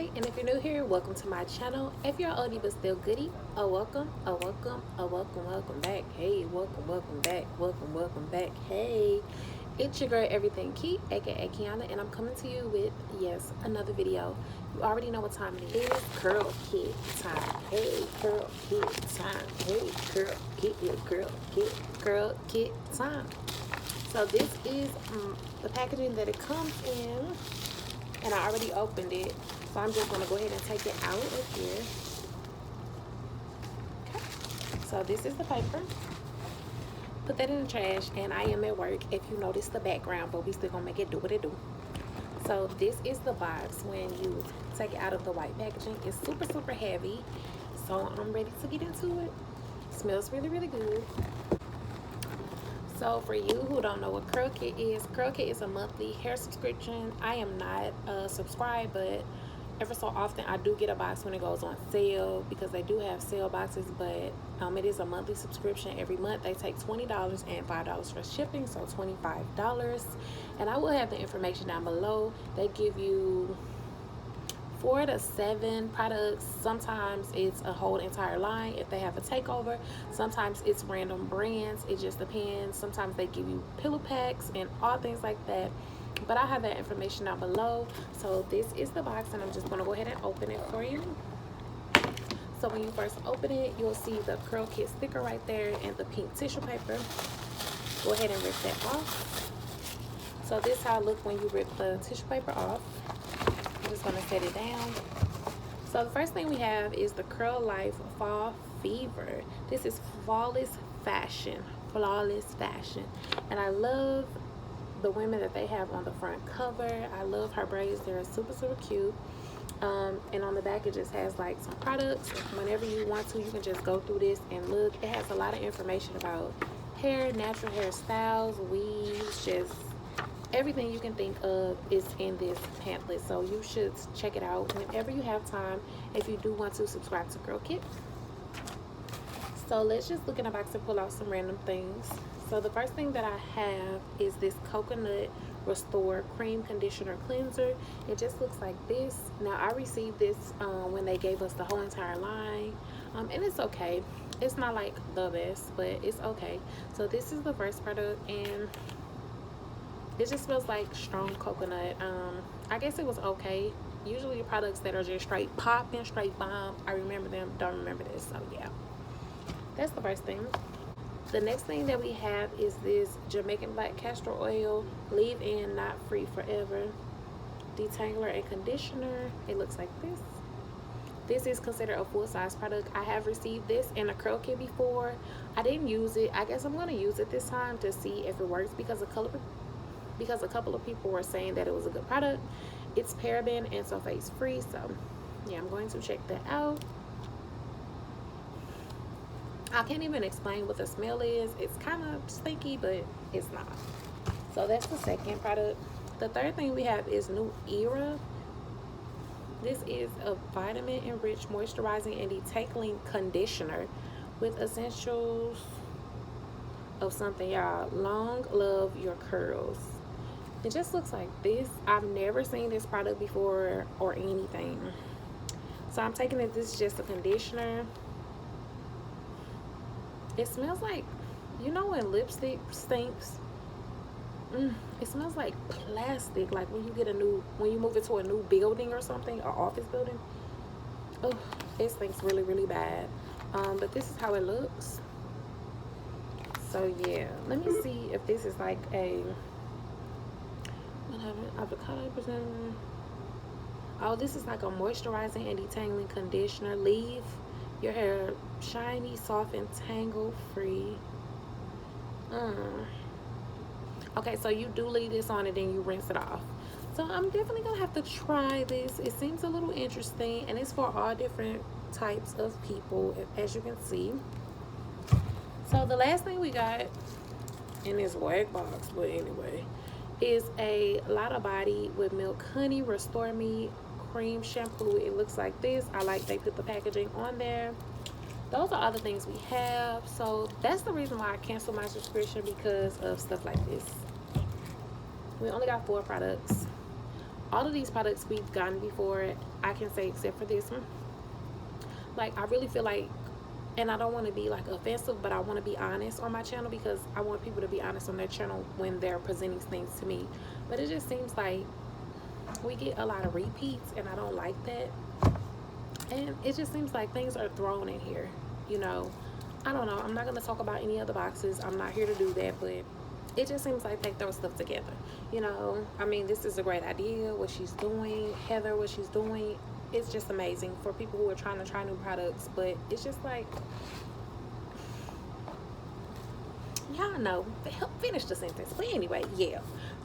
Hi, and if you're new here, welcome to my channel. If you're oldie but still goodie, welcome back. Hey, welcome back. Welcome back. Hey, it's your girl Everything Key, aka Kiana, and I'm coming to you with, yes, another video. You already know what time it is. Curl Kit time. Hey, Curl Kit time. Hey, Curl Kit time. So this is the packaging that it comes in, and I already opened it. So I'm just gonna go ahead and take it out of here. Okay. So this is the paper. Put that in the trash, and I am at work if you notice the background, but we still gonna make it do what it do. So this is the box when you take it out of the white packaging. It's super heavy. So I'm ready to get into it. Smells really good. So for you who don't know what Curlkit is a monthly hair subscription. I am not subscribed, but ever so often I do get a box when it goes on sale, because they do have sale boxes, but it is a monthly subscription. Every month they take $20 and $5 for shipping, so $25. And I will have the information down below. They give you 4 to 7 products. Sometimes it's a whole entire line if they have a takeover. Sometimes it's random brands. It just depends. Sometimes they give you pillow packs and all things like that, but I have that information down below. So this is the box, and I'm just going to go ahead and open it for you. So when you first open it, you'll see the Curlkit sticker right there and the pink tissue paper. Go ahead and rip that off. So this is how it looks when you rip the tissue paper off. I'm just going to set it down. So the first thing we have is the Curl Life Fall Fever. This is flawless fashion. And I love the women that they have on the front cover. I love her braids. They're super cute. And on the back it just has like some products. Whenever you want to, you can just go through this and look. It has a lot of information about hair, natural hairstyles, weaves, just everything you can think of is in this pamphlet. So you should check it out whenever you have time, if you do want to subscribe to Curlkit. So let's just look in the box and pull out some random things. So the first thing that I have is this Coconut Restore Cream Conditioner Cleanser. It just looks like this. Now I received this when they gave us the whole entire line, and it's okay. It's not like the best, but it's okay. So this is the first product, and it just smells like strong coconut. I guess it was okay. Usually the products that are just straight popping, straight bomb, I remember them, don't remember this. So yeah, that's the first thing. The next thing that we have is this Jamaican Black Castor Oil Leave-In Not Free Forever Detangler and Conditioner. It looks like this. This is considered a full-size product. I have received this in a Curlkit before. I didn't use it. I guess I'm going to use it this time to see if it works, because a couple of people were saying that it was a good product. It's paraben and sulfates free, so yeah, I'm going to check that out. I can't even explain what the smell is. It's kind of stinky, but it's not. So that's the second product. The third thing we have is New Era. This is a vitamin enriched moisturizing and detangling conditioner with essentials of something, y'all. Long love your curls. It just looks like this. I've never seen this product before or anything. So I'm taking it, this is just a conditioner. It smells like, you know when lipstick stinks? It smells like plastic, like when you move into a new building or something, or office building. Oh, it stinks really bad. But this is how it looks. So yeah, let me see if this is like a avocado percent. Oh, this is like a moisturizing and detangling conditioner. Leave your hair shiny, soft, and tangle free. Okay, so you do leave this on and then you rinse it off. So I'm definitely gonna have to try this. It seems a little interesting, and it's for all different types of people, as you can see. So the last thing we got in this wag box, but anyway, is a lot of body with milk honey restore me cream shampoo. It looks like this. I like they put the packaging on there. Those are all the things we have. So that's the reason why I canceled my subscription, because of stuff like this. We only got 4 products. all of these products we've gotten before, I can say, except for this one. Like, I really feel like, and I don't want to be like offensive, but I want to be honest on my channel, because I want people to be honest on their channel when they're presenting things to me. But it just seems like we get a lot of repeats, and I don't like that. And it just seems like things are thrown in here, you know. I don't know, I'm not going to talk about any other boxes, I'm not here to do that, but it just seems like they throw stuff together, you know. I mean, this is a great idea, what she's doing, Heather, what she's doing. It's just amazing for people who are trying to try new products, but it's just like, y'all know, help finish the sentence. But anyway, yeah,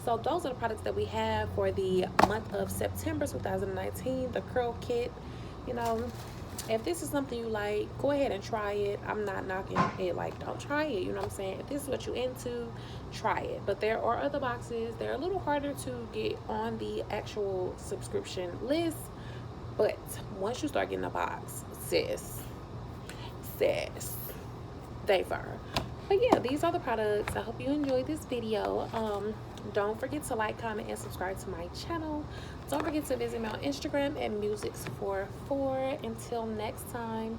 so those are the products that we have for the month of September 2019, the Curlkit. You know, if this is something you like, go ahead and try it. I'm not knocking it, like, don't try it, you know what I'm saying? If this is what you into, try it. But there are other boxes. They're a little harder to get on the actual subscription list, but once you start getting a box, sis, they fire. But yeah, these are the products. I hope you enjoyed this video. Don't forget to like, comment, and subscribe to my channel. Don't forget to visit me on Instagram at musics44. Until next time.